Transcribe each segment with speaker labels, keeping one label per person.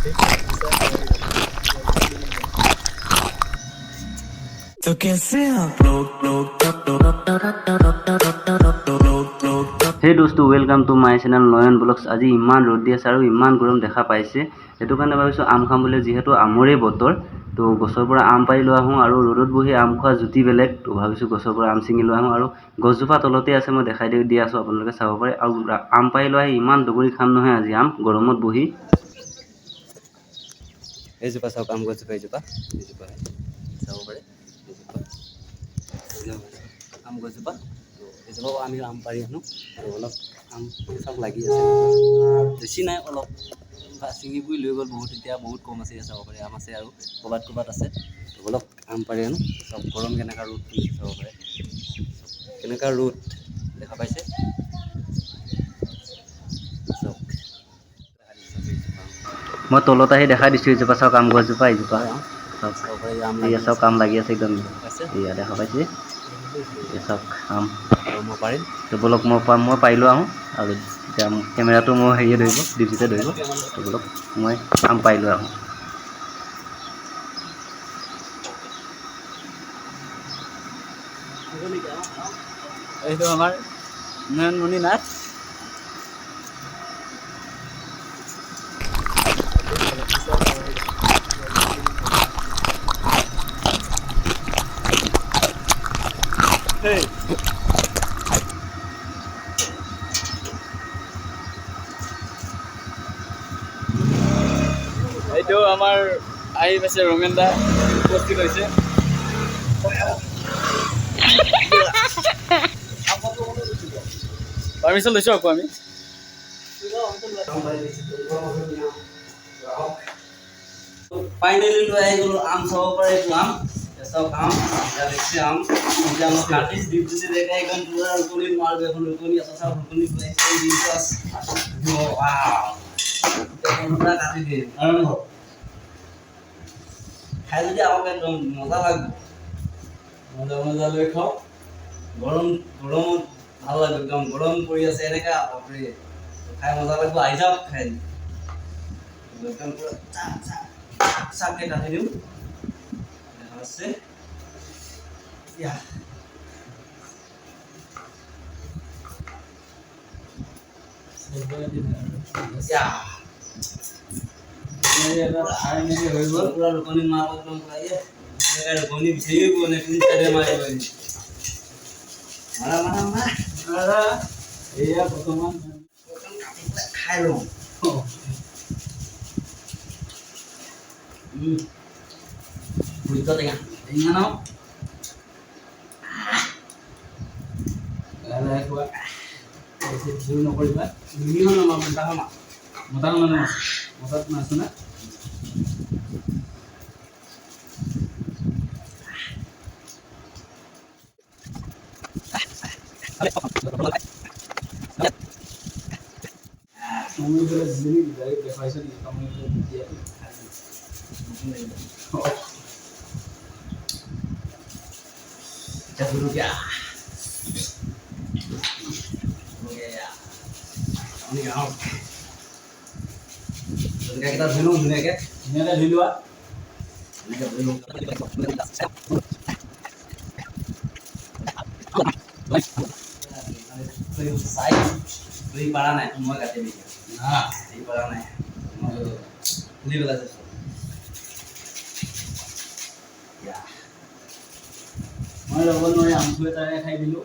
Speaker 1: तो कैसे आप
Speaker 2: হে দোস্ত welcome to my channel Nayan blogs. আজি ইমান ৰ'দ দি আছে আৰু ইমান গৰম দেখা পাইছে, সেইটো কাৰণে ভাবিছোঁ আম খাম বুলি। যিহেতু আমৰে বতৰ, তো গছৰ পৰা আম পাৰি লৈ আহোঁ আৰু ৰ'দত বহি আম খোৱা জুতি বেলেগ। তো ভাবিছোঁ গছৰ পৰা আম ছিঙি লৈ আহোঁ আৰু গছজোপা তলতে আছে, মই দেখাই দি আছোঁ, আপোনালোকে চাব পাৰে। আৰু আম পাৰি লৈ আহি ইমান দগৰি খাম নহয় আজি আম গৰমত বহি। এইজোপা চাওক, আম গছজোপা এইজোপা চাব পাৰে। আম গছজোপা, এজোপাও আমি আম পাৰি আনো। অলপ আম চব লাগি আছে, বেছি নাই, অলপ ছিঙি পুৰি লৈ গ'ল বহুত। এতিয়া বহুত কম আছে, চাব পাৰে। আম আছে আৰু ক'ৰবাত আছে। অলপ আম পাৰি আনো। চব গৰম কেনেকুৱা ৰ'দ পৰিছে চাব পাৰে, কেনেকুৱা ৰ'দ দেখা পাইছে চব। মই তলত আহি দেখাই দিছোঁ, এইজোপা চাওক, আম গছজোপা এইজোপা চাওক, এয়া চাওক আম লাগি আছে একদম। এয়া দেখা পাইছে, এই চাওক আম। মই পাৰিম তো বলক, মই পাৰি লৈ আহোঁ। আৰু তেতিয়া কেমেৰাটো মই হেৰিয়ে ধৰিব, ডিজিটে ধৰিব। তো বলক মই আম পাৰি লৈ আহোঁ। এইটো আমাৰ নয়নমণি নাথ। এইটো আমাৰ আহি পাইছে, ৰমেন দা উপস্থিত হৈছে। পাৰ্মিশ্যন লৈছোঁ আকৌ আমি। ফাইনেলি লৈ আহি গ'লো আম, চাব পাৰে। এইটো আম, চাওক আম, এতিয়া দেখছে আম। এতিয়া মই কাটি দিছোঁ, দেখা একদম পুৰা ৰুকনি মাৰ এখন ৰুকনি আছে, চাওক ৰুকনি পুৰা কাটি দিয়ে আৰম্ভ। খাই যদি আমাক একদম মজা লাগবে, মজা লৈ খাওঁ। গৰমত ভাল লাগবে, একদম গৰম পৰি আছে এনেকা, বাপৰে খাই মজা লাগবে। আহি যাওক খাই, একদম পুৰা চাককে কাটি দিওঁ, দেখা পাচ্ছে। হৈ গ'ল পুৰা ৰুকনি মাৰ, একদম ৰুকনি বিচাৰিয়ে পোৱা নাই, কোন চাইডে মাৰিব। মাৰা এয়া বৰ্তমান খাই লওঁ। ভূত টেঙা টেঙা ন, লাহে খোৱা, বেছি জোৰ নকৰিবা। ধুনীয়া নমা মতা সমা মতাত মাছো না। kita dulu ধুনীয়াকে ধুই লোৱা। চাই পাৰা নাই, মই কাটি দিম না, পাৰা নাই, মই খুলি পেলাইছে। মই ল'ব নোৱাৰি, আমটো এটাৰে খাই দিলোঁ।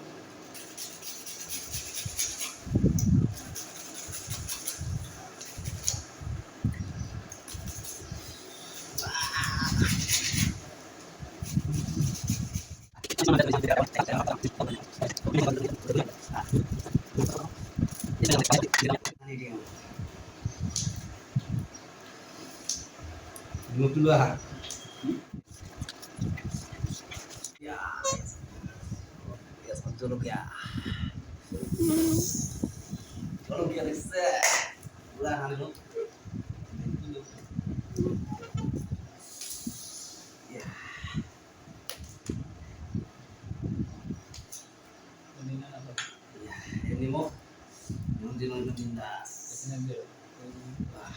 Speaker 2: Dulu ah. Ya. Ya satu ya. Kalau dia bisa, ulangan dulu. Ya. Ya, ini mau nanti bindas. Wah.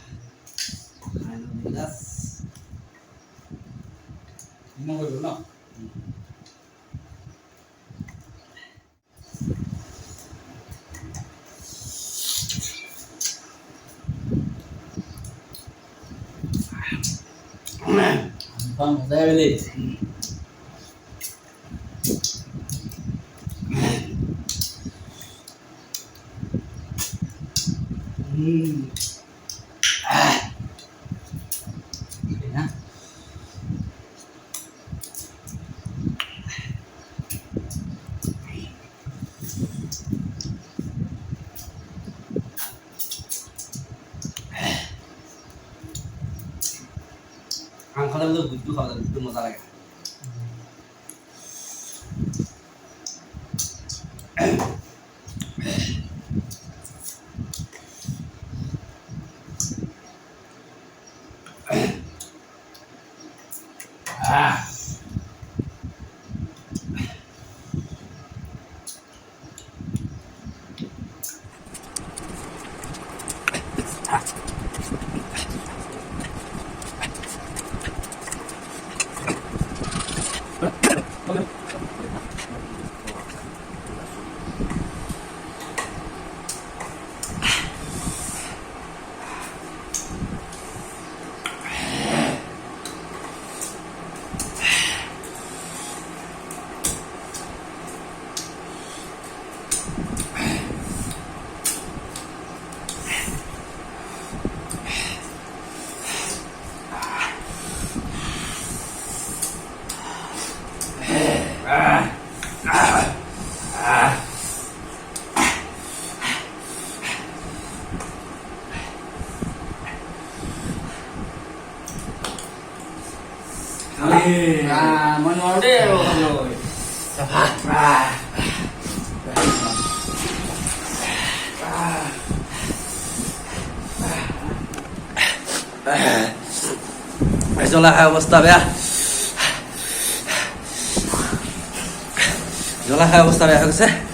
Speaker 3: নিমখ হৈ গ'ল ন মজাই বেলেগ Nah. Angkanya itu butuh kalau itu masalah ya. Nah, manual deh lo.
Speaker 4: জ্বলা খাই অৱস্থা বেয়া জ্বলা খাই অৱস্থা বেয়া হৈ গৈছে